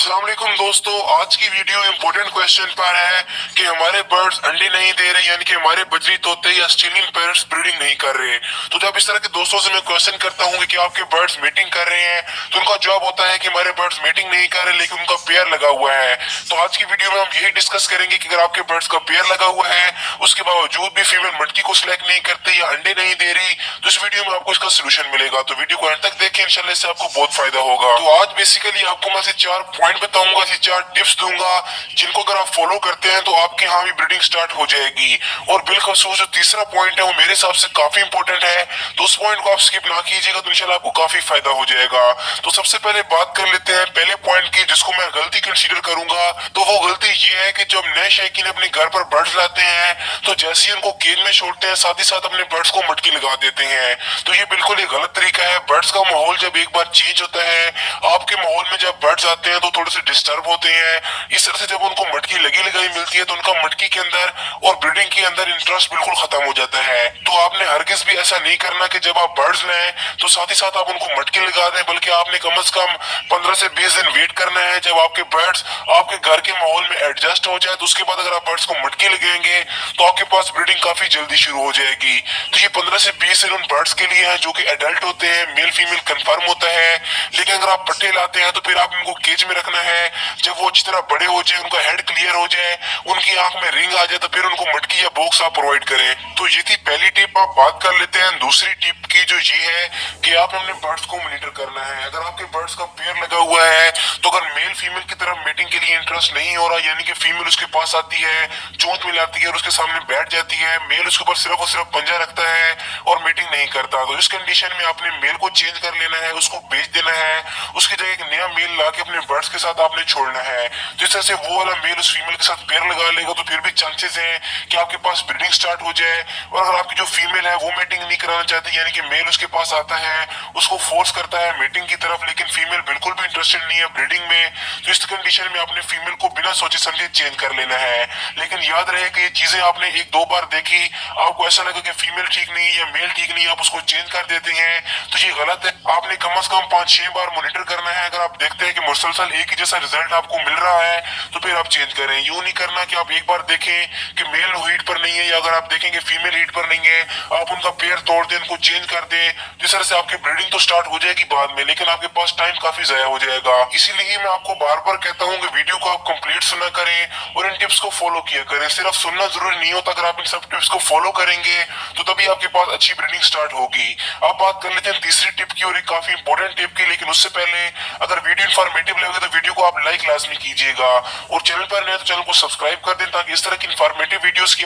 अस्सलाम वालेकुम दोस्तों, आज की वीडियो इम्पोर्टेंट क्वेश्चन पर है कि हमारे बर्ड्स अंडे नहीं दे रहे, यानी कि हमारे बजरी तोते या स्टीलिंग पैरट्स ब्रीडिंग नहीं कर रहे। तो जब इस तरह के दोस्तों से मैं क्वेश्चन करता हूँ कि आपके बर्ड्स मीटिंग कर रहे हैं, तो उनका जवाब होता है कि हमारे बर्ड्स मीटिंग नहीं कर रहे लेकिन उनका पेयर लगा हुआ है। तो आज की वीडियो में हम यही डिस्कस करेंगे कि अगर आपके बर्ड्स का पेयर लगा हुआ है, उसके बावजूद भी फीमेल मटकी को सिलेक्ट नहीं करते या अंडे नहीं दे रही, तो इस वीडियो में आपको इसका सोल्यूशन मिलेगा। तो वीडियो को अंत तक देखें, इंशाल्लाह इससे आपको बहुत फायदा होगा। तो आज बेसिकली आपको मैं 4 पॉइंट बताऊंगा, 4 टिप्स दूंगा जिनको अगर आप फॉलो करते हैं तो आपके यहाँ भी ब्रीडिंग स्टार्ट हो जाएगी। और बिलखसूस जो तीसरा पॉइंट है वो मेरे हिसाब से काफी इंपॉर्टेंट है, तो उस पॉइंट को आप स्किप ना कीजिएगा, तो इंशाल्लाह आपको काफी फायदा हो जाएगा। तो सबसे पहले बात कर लेते हैं पहले पॉइंट की, जिसको मैं गलती कंसीडर करूंगा। तो वो गलती ये है कि जब नए शौकीन अपने घर पर बर्ड्स लाते हैं तो जैसे ही उनको केज में छोड़ते हैं साथ ही साथ अपने बर्ड्स को मटकी लगा देते हैं। तो ये बिल्कुल एक गलत तरीका है। बर्ड्स का माहौल जब एक बार चेंज होता है, आपके माहौल में जब बर्ड्स आते हैं तो थोड़े से डिस्टर्ब होते हैं। इस तरह से जब उनको मटकी लगी लगाई मिलती है तो उनका मटकी के अंदर और ब्रीडिंग के अंदर इंटरेस्ट बिल्कुल खत्म हो जाता है। तो आपने हरगिज भी ऐसा नहीं करना कि जब आप बर्ड्स लें तो साथ ही साथ आप उनको मटकी लगा दें, बल्कि आपने कम से कम 15 से 20 दिन वेट करना है। जब आपके बर्ड्स आपके घर के माहौल में एडजस्ट हो जाए तो उसके बाद अगर आप बर्ड्स को मटकी लगाएंगे तो आपके पास ब्रीडिंग काफी जल्दी शुरू हो जाएगी। तो ये 15 से 20 दिन उन बर्ड्स के लिए है जो कि एडल्ट होते हैं, मेल फीमेल कंफर्म होता है। लेकिन अगर आप पट्टे लाते हैं तो फिर आप इनको केज में रखना है। जब वो अच्छी तरह बड़े हो जाए, उनका हेड क्लियर हो जाए, उनकी आंख में रिंग आ जाए, तो फिर उनको मटकी या बॉक्स आप प्रोवाइड करें। तो ये थी पहली टिप। आप बात कर लेते हैं दूसरी टिप की, जो ये है कि आप अपने बर्ड्स को मॉनिटर करना है। अगर आपके बर्ड्स का पेयर लगा हुआ है तो अगर मेल फीमेल की तरफ मीटिंग के लिए इंटरेस्ट नहीं हो रहा, यानी कि फीमेल उसके पास आती है, चोंच मिलाती है और उसके सामने बैठ जाती है, मेल उसके ऊपर सिर्फ और सिर्फ पंजा रखता है और मीटिंग नहीं करता, तो इस कंडीशन में आपने मेल को चेंज कर लेना है, उसको बेच देना है। उसकी जगह एक नया मेल ला के अपने बर्ड्स के साथ आपने छोड़ना है। जिस तरह से वो वाला मेल उस फीमेल के साथ पेयर लगा लेगा तो फिर भी चांसेस है कि आपके पास ब्रीडिंग स्टार्ट हो जाए। और अगर आपकी जो फीमेल है वो मीटिंग नहीं कराना चाहती, यानी कि मेल उसके पास आता है, उसको फोर्स करता है मीटिंग की तरफ, लेकिन फीमेल बिल्कुल भी इंटरेस्टेड नहीं है ब्रीडिंग में, तो इस कंडीशन में आपने फीमेल को बिना सोचे समझे चेंज कर लेना है। लेकिन याद रहे कि ये चीजें आपने 1-2 बार देखी, आपको ऐसा लगा कि फीमेल ठीक नहीं या मेल ठीक नहीं, आप उसको चेंज कर देते हैं, तो ये गलत है। आपने कम से कम 5-6 बार मॉनिटर करना है। अगर आप देखते हैं कि मुसलसल एक ही जैसा रिजल्ट आपको मिल रहा है तो फिर आप चेंज करें। यूं नहीं करना कि आप एक बार देखें कि मेल हीट पर नहीं है, या अगर आप देखें कि फीमेल हीट पर नहीं है, आप उनका पेयर तोड़ दें, उनको चेंज कर दें। जिस तरह से आपकी ब्रीडिंग तो स्टार्ट हो जाएगी बाद में, लेकिन आपके पास टाइम काफी जाया हो जाएगा। इसीलिए मैं आपको बार बार कहता हूँ कि वीडियो को आप कंप्लीट सुना करें और इन टिप्स को फॉलो किया करें। सिर्फ सुनना जरूरी नहीं होता, अगर आप इन सब टिप्स को फॉलो करेंगे तो तभी आपके पास अच्छी ब्रीडिंग स्टार्ट होगी। अब बात कर लेते हैं तीसरी टिप की, और एक काफी इंपॉर्टेंट टिप की। लेकिन उससे पहले अगर वीडियो इन्फॉर्मेटिव लगे तो वीडियो को आप लाइक लाजमी कीजिएगा, और चैनल पर नए तो चैनल को सब्सक्राइब कर दें ताकि इस तरह की इन्फॉर्मेटिव वीडियोस की